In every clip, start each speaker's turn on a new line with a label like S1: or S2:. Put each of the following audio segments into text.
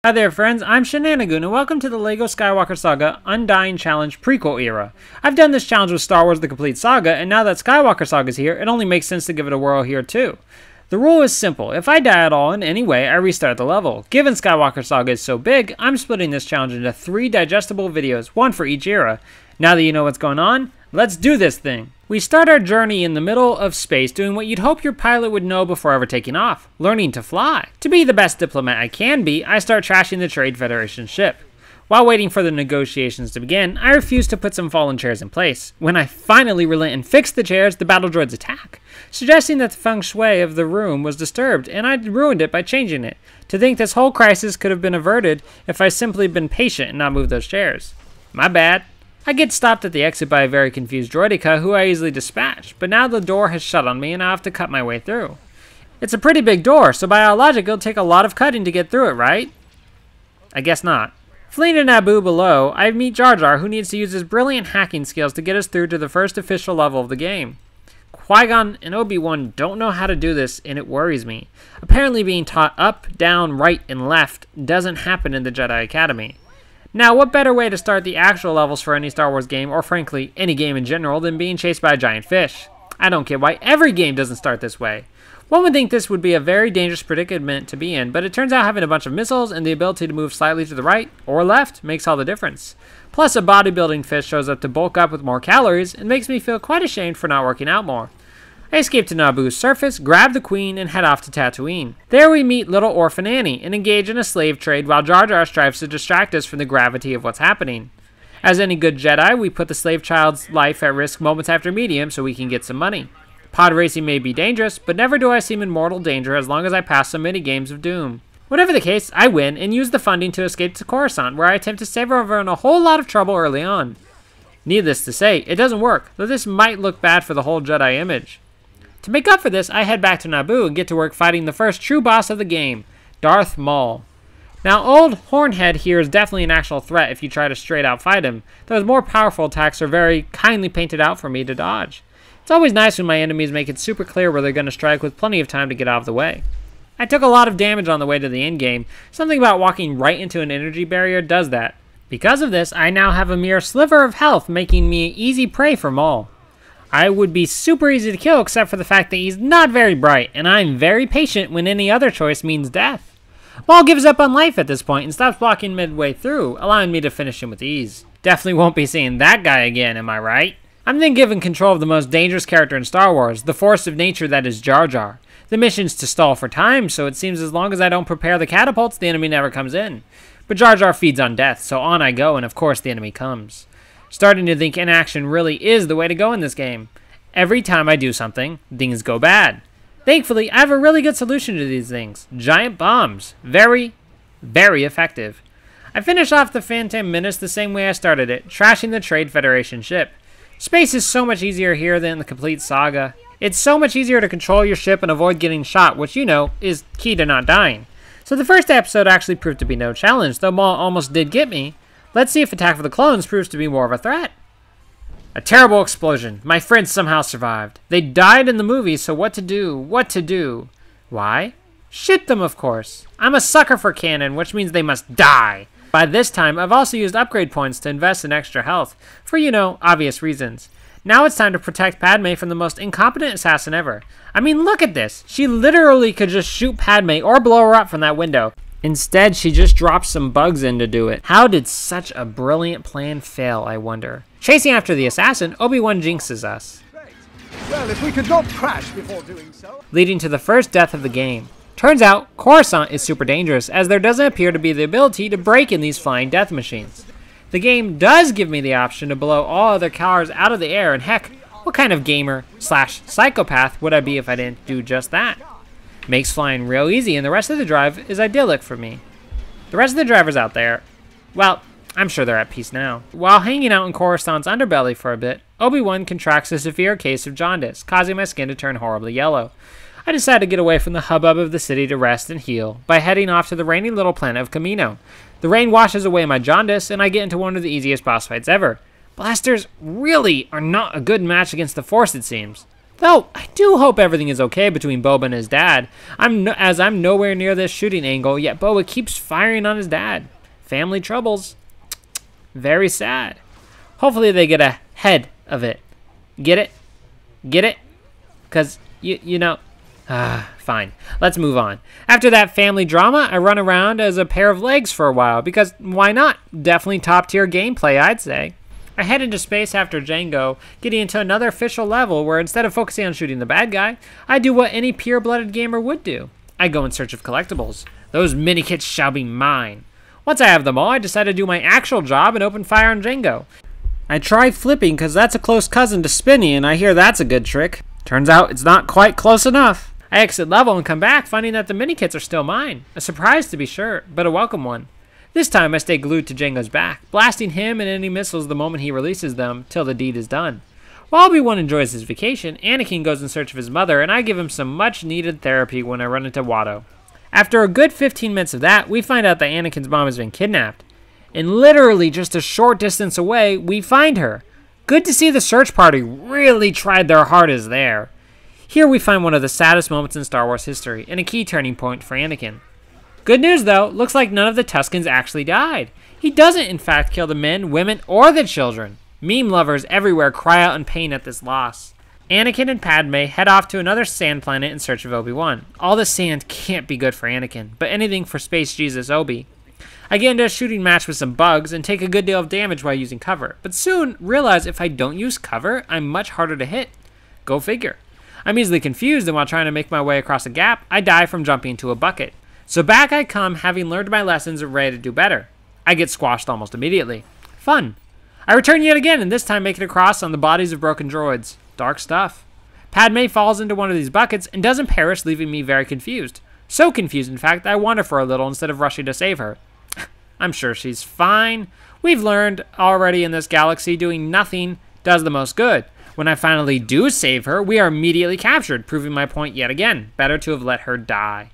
S1: Hi there friends, I'm Shenanigoon and welcome to the LEGO Skywalker Saga Undying Challenge Prequel Era. I've done this challenge with Star Wars The Complete Saga, and now that Skywalker Saga is here, it only makes sense to give it a whirl here too. The rule is simple: if I die at all in any way, I restart the level. Given Skywalker Saga is so big, I'm splitting this challenge into 3 digestible videos, one for each era. Now that you know what's going on, let's do this thing! We start our journey in the middle of space doing what you'd hope your pilot would know before ever taking off: learning to fly. To be the best diplomat I can be, I start trashing the Trade Federation ship. While waiting for the negotiations to begin, I refuse to put some fallen chairs in place. When I finally relent and fix the chairs, the battle droids attack, suggesting that the feng shui of the room was disturbed, and I'd ruined it by changing it. To think this whole crisis could have been averted if I simply been patient and not moved those chairs. My bad. I get stopped at the exit by a very confused droideka who I easily dispatch, but now the door has shut on me and I have to cut my way through. It's a pretty big door, so by our logic it'll take a lot of cutting to get through it, right? I guess not. Fleeing to Naboo below, I meet Jar Jar, who needs to use his brilliant hacking skills to get us through to the first official level of the game. Qui-gon and Obi-Wan don't know how to do this, and it worries me. Apparently being taught up, down, right, and left doesn't happen in the Jedi Academy. Now, what better way to start the actual levels for any Star Wars game, or frankly, any game in general, than being chased by a giant fish? I don't get why every game doesn't start this way. One would think this would be a very dangerous predicament to be in, but it turns out having a bunch of missiles and the ability to move slightly to the right or left makes all the difference. Plus, a bodybuilding fish shows up to bulk up with more calories and makes me feel quite ashamed for not working out more. I escape to Naboo's surface, grab the Queen, and head off to Tatooine. There we meet little orphan Annie and engage in a slave trade while Jar Jar strives to distract us from the gravity of what's happening. As any good Jedi, we put the slave child's life at risk moments after meeting him so we can get some money. Pod racing may be dangerous, but never do I seem in mortal danger as long as I pass some mini-games of doom. Whatever the case, I win and use the funding to escape to Coruscant, where I attempt to save everyone a whole lot of trouble early on. Needless to say, it doesn't work, though this might look bad for the whole Jedi image. To make up for this, I head back to Naboo and get to work fighting the first true boss of the game, Darth Maul. Now, old Hornhead here is definitely an actual threat if you try to straight out fight him, though his more powerful attacks are very kindly painted out for me to dodge. It's always nice when my enemies make it super clear where they're going to strike with plenty of time to get out of the way. I took a lot of damage on the way to the endgame. Something about walking right into an energy barrier does that. Because of this, I now have a mere sliver of health, making me easy prey for Maul. I would be super easy to kill except for the fact that he's not very bright, and I'm very patient when any other choice means death. Maul gives up on life at this point and stops blocking midway through, allowing me to finish him with ease. Definitely won't be seeing that guy again, am I right? I'm then given control of the most dangerous character in Star Wars, the force of nature that is Jar Jar. The mission's to stall for time, so it seems as long as I don't prepare the catapults, the enemy never comes in. But Jar Jar feeds on death, so on I go, and of course the enemy comes. Starting to think inaction really is the way to go in this game. Every time I do something, things go bad. Thankfully, I have a really good solution to these things. Giant bombs. Very, very effective. I finish off the Phantom Menace the same way I started it, trashing the Trade Federation ship. Space is so much easier here than in the Complete Saga. It's so much easier to control your ship and avoid getting shot, which you know is key to not dying. So the first episode actually proved to be no challenge, though Maul almost did get me. Let's see if Attack of the Clones proves to be more of a threat. A terrible explosion. My friends somehow survived. They died in the movie, so what to do? What to do? Why? Shoot them, of course. I'm a sucker for canon, which means they must die. By this time, I've also used upgrade points to invest in extra health, for, you know, obvious reasons. Now it's time to protect Padme from the most incompetent assassin ever. I mean, look at this. She literally could just shoot Padme or blow her up from that window. Instead, she just drops some bugs in to do it. How did such a brilliant plan fail, I wonder? Chasing after the assassin, Obi-Wan jinxes us.
S2: Well, if we could not crash before doing so.
S1: Leading to the first death of the game. Turns out, Coruscant is super dangerous, as there doesn't appear to be the ability to break in these flying death machines. The game does give me the option to blow all other cars out of the air, and heck, what kind of gamer/psychopath would I be if I didn't do just that? Makes flying real easy, and the rest of the drive is idyllic for me. The rest of the drivers out there, well, I'm sure they're at peace now. While hanging out in Coruscant's underbelly for a bit, Obi-Wan contracts a severe case of jaundice, causing my skin to turn horribly yellow. I decide to get away from the hubbub of the city to rest and heal by heading off to the rainy little planet of Kamino. The rain washes away my jaundice, and I get into one of the easiest boss fights ever. Blasters really are not a good match against the Force, it seems. Though, I do hope everything is okay between Boba and his dad. As I'm nowhere near this shooting angle, yet Boba keeps firing on his dad. Family troubles. Very sad. Hopefully they get ahead of it. Get it? Get it? Because, you know... fine. Let's move on. After that family drama, I run around as a pair of legs for a while, because why not? Definitely top tier gameplay, I'd say. I head into space after Jango, getting into another official level where instead of focusing on shooting the bad guy, I do what any pure-blooded gamer would do. I go in search of collectibles. Those mini-kits shall be mine. Once I have them all, I decide to do my actual job and open fire on Jango. I try flipping because that's a close cousin to spinning, and I hear that's a good trick. Turns out it's not quite close enough. I exit level and come back, finding that the mini-kits are still mine. A surprise to be sure, but a welcome one. This time I stay glued to Jango's back, blasting him and any missiles the moment he releases them, till the deed is done. While Obi-Wan enjoys his vacation, Anakin goes in search of his mother, and I give him some much-needed therapy when I run into Watto. After a good 15 minutes of that, we find out that Anakin's mom has been kidnapped. And literally just a short distance away, we find her. Good to see the search party really tried their hardest there. Here we find one of the saddest moments in Star Wars history, and a key turning point for Anakin. Good news though, looks like none of the Tuskens actually died. He doesn't in fact kill the men, women, or the children. Meme lovers everywhere cry out in pain at this loss. Anakin and Padme head off to another sand planet in search of Obi-Wan. All the sand can't be good for Anakin, but anything for Space Jesus Obi. I get into a shooting match with some bugs and take a good deal of damage while using cover, but soon realize if I don't use cover, I'm much harder to hit. Go figure. I'm easily confused, and while trying to make my way across a gap, I die from jumping into a bucket. So back I come, having learned my lessons and ready to do better. I get squashed almost immediately. Fun. I return yet again, and this time make it across on the bodies of broken droids. Dark stuff. Padme falls into one of these buckets and doesn't perish, leaving me very confused. So confused, in fact, that I wander for a little instead of rushing to save her. I'm sure she's fine. We've learned already in this galaxy doing nothing does the most good. When I finally do save her, we are immediately captured, proving my point yet again. Better to have let her die.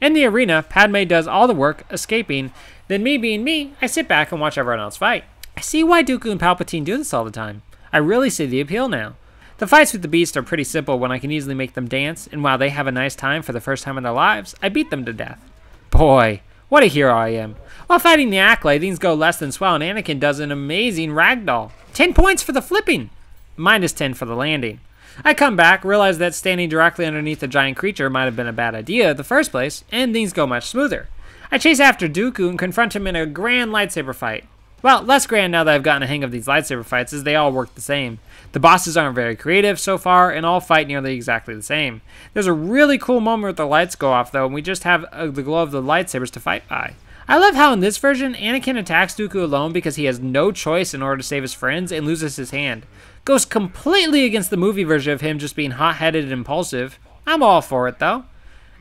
S1: In the arena, Padme does all the work, escaping. Then me being me, I sit back and watch everyone else fight. I see why Dooku and Palpatine do this all the time. I really see the appeal now. The fights with the Beast are pretty simple when I can easily make them dance, and while they have a nice time for the first time in their lives, I beat them to death. Boy, what a hero I am. While fighting the Acolyte, things go less than swell, and Anakin does an amazing ragdoll. 10 points for the flipping! Minus 10 for the landing. I come back, realize that standing directly underneath a giant creature might have been a bad idea in the first place, and things go much smoother. I chase after Dooku and confront him in a grand lightsaber fight. Well, less grand now that I've gotten a hang of these lightsaber fights, as they all work the same. The bosses aren't very creative so far, and all fight nearly exactly the same. There's a really cool moment where the lights go off though, and we just have the glow of the lightsabers to fight by. I love how in this version, Anakin attacks Dooku alone because he has no choice in order to save his friends and loses his hand. Goes completely against the movie version of him just being hot-headed and impulsive. I'm all for it though.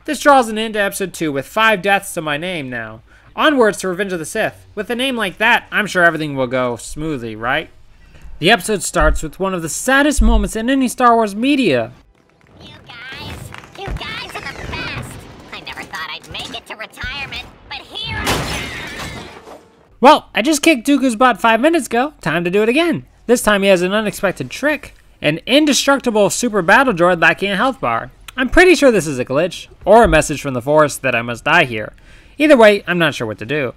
S1: This draws an end to episode 2 with 5 deaths to my name now. Onwards to Revenge of the Sith. With a name like that, I'm sure everything will go smoothly, right? The episode starts with one of the saddest moments in any Star Wars media.
S3: You guys are the best. I never thought I'd make it to retirement, but here I am.
S1: Well, I just kicked Dooku's butt 5 minutes ago. Time to do it again. This time he has an unexpected trick. An indestructible super battle droid lacking a health bar. I'm pretty sure this is a glitch, or a message from the Force that I must die here. Either way, I'm not sure what to do.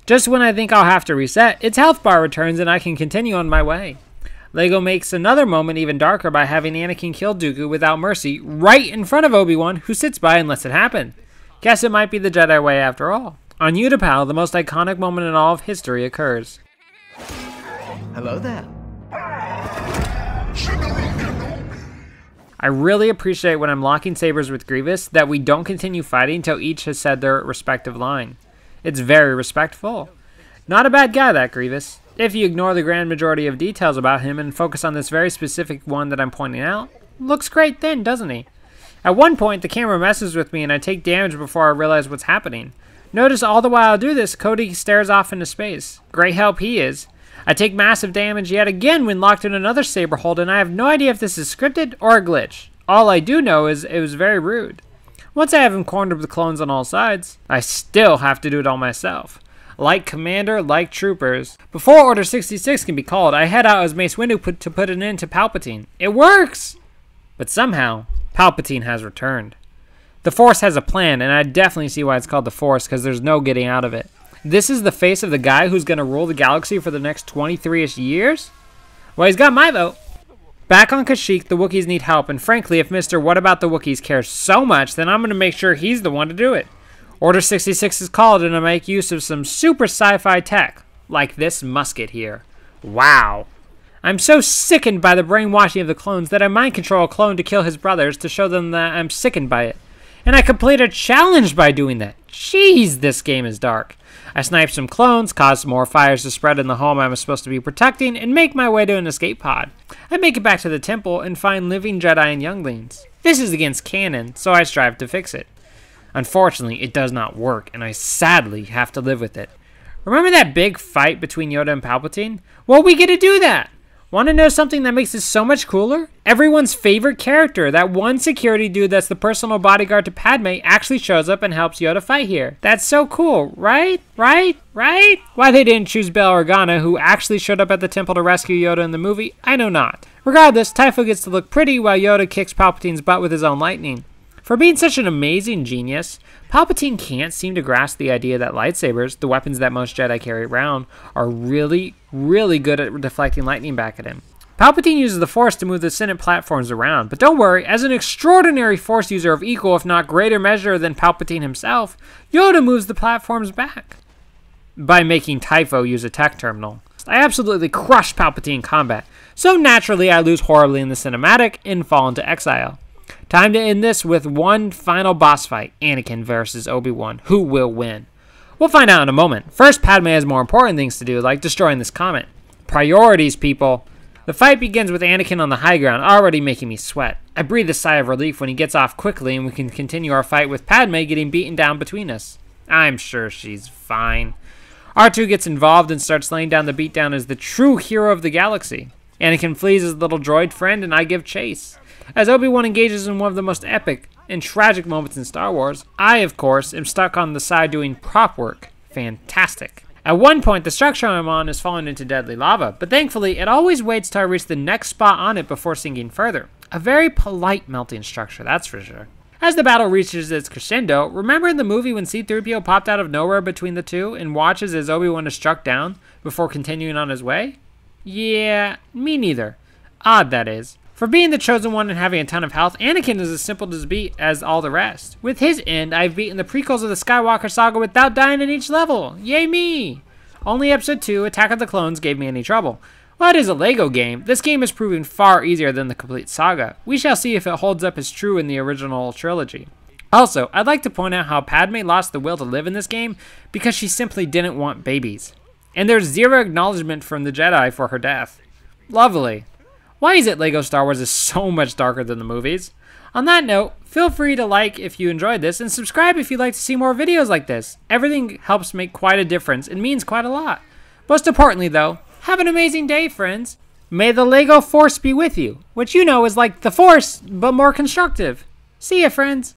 S1: Just when I think I'll have to reset, its health bar returns and I can continue on my way. LEGO makes another moment even darker by having Anakin kill Dooku without mercy right in front of Obi-Wan, who sits by and lets it happen. Guess it might be the Jedi way after all. On Utapau, the most iconic moment in all of history occurs.
S2: Hello there.
S1: I really appreciate when I'm locking sabers with Grievous that we don't continue fighting until each has said their respective line. It's very respectful. Not a bad guy, that Grievous. If you ignore the grand majority of details about him and focus on this very specific one that I'm pointing out, looks great then, doesn't he? At one point, the camera messes with me and I take damage before I realize what's happening. Notice all the while I do this, Cody stares off into space. Great help he is. I take massive damage yet again when locked in another saber hold, and I have no idea if this is scripted or a glitch. All I do know is it was very rude. Once I have him cornered with clones on all sides, I still have to do it all myself. Like Commander, like Troopers. Before Order 66 can be called, I head out as Mace Windu to put an end to Palpatine. It works! But somehow, Palpatine has returned. The Force has a plan, and I definitely see why it's called the Force, because there's no getting out of it. This is the face of the guy who's going to rule the galaxy for the next 23-ish years? Well, he's got my vote. Back on Kashyyyk, the Wookiees need help, and frankly, if Mr. What About the Wookiees cares so much, then I'm going to make sure he's the one to do it. Order 66 is called, and I make use of some super sci-fi tech, like this musket here. Wow. I'm so sickened by the brainwashing of the clones that I mind control a clone to kill his brothers to show them that I'm sickened by it. And I complete a challenge by doing that. Jeez, this game is dark. I snipe some clones, cause more fires to spread in the home I'm supposed to be protecting, and make my way to an escape pod. I make it back to the temple and find living Jedi and younglings. This is against canon, so I strive to fix it. Unfortunately, it does not work, and I sadly have to live with it. Remember that big fight between Yoda and Palpatine? Well, we get to do that! Want to know something that makes this so much cooler? Everyone's favorite character, that one security dude that's the personal bodyguard to Padme, actually shows up and helps Yoda fight here. That's so cool, right? Right? Why they didn't choose Bail Organa, who actually showed up at the temple to rescue Yoda in the movie, I know not. Regardless, Typho gets to look pretty while Yoda kicks Palpatine's butt with his own lightning. For being such an amazing genius, Palpatine can't seem to grasp the idea that lightsabers, the weapons that most Jedi carry around, are really good at deflecting lightning back at him. Palpatine uses the Force to move the Senate platforms around, but don't worry, as an extraordinary Force user of equal if not greater measure than Palpatine himself, Yoda moves the platforms back by making Typho use a tech terminal. I absolutely crush Palpatine in combat, so naturally I lose horribly in the cinematic and fall into exile. Time to end this with one final boss fight, Anakin versus Obi-Wan. Who will win? We'll find out in a moment. First, Padme has more important things to do, like destroying this comet. Priorities, people. The fight begins with Anakin on the high ground, already making me sweat. I breathe a sigh of relief when he gets off quickly and we can continue our fight with Padme getting beaten down between us. I'm sure she's fine. R2 gets involved and starts laying down the beatdown as the true hero of the galaxy. Anakin flees his little droid friend and I give chase. As Obi-Wan engages in one of the most epic and tragic moments in Star Wars, I, of course, am stuck on the side doing prop work. Fantastic. At one point, the structure I'm on is falling into deadly lava, but thankfully, it always waits till I reach the next spot on it before sinking further. A very polite melting structure, that's for sure. As the battle reaches its crescendo, remember in the movie when C-3PO popped out of nowhere between the two and watches as Obi-Wan is struck down before continuing on his way? Yeah, me neither. Odd, that is. For being the chosen one and having a ton of health, Anakin is as simple to beat as all the rest. With his end, I've beaten the prequels of the Skywalker Saga without dying in each level. Yay me! Only Episode 2, Attack of the Clones, gave me any trouble. While it is a LEGO game, this game is proving far easier than the Complete Saga. We shall see if it holds up as true in the original trilogy. Also, I'd like to point out how Padme lost the will to live in this game because she simply didn't want babies. And there's zero acknowledgement from the Jedi for her death. Lovely. Why is it LEGO Star Wars is so much darker than the movies? On that note, feel free to like if you enjoyed this and subscribe if you'd like to see more videos like this. Everything helps make quite a difference and means quite a lot. Most importantly though, have an amazing day, friends. May the LEGO Force be with you, which you know is like the Force, but more constructive. See ya, friends.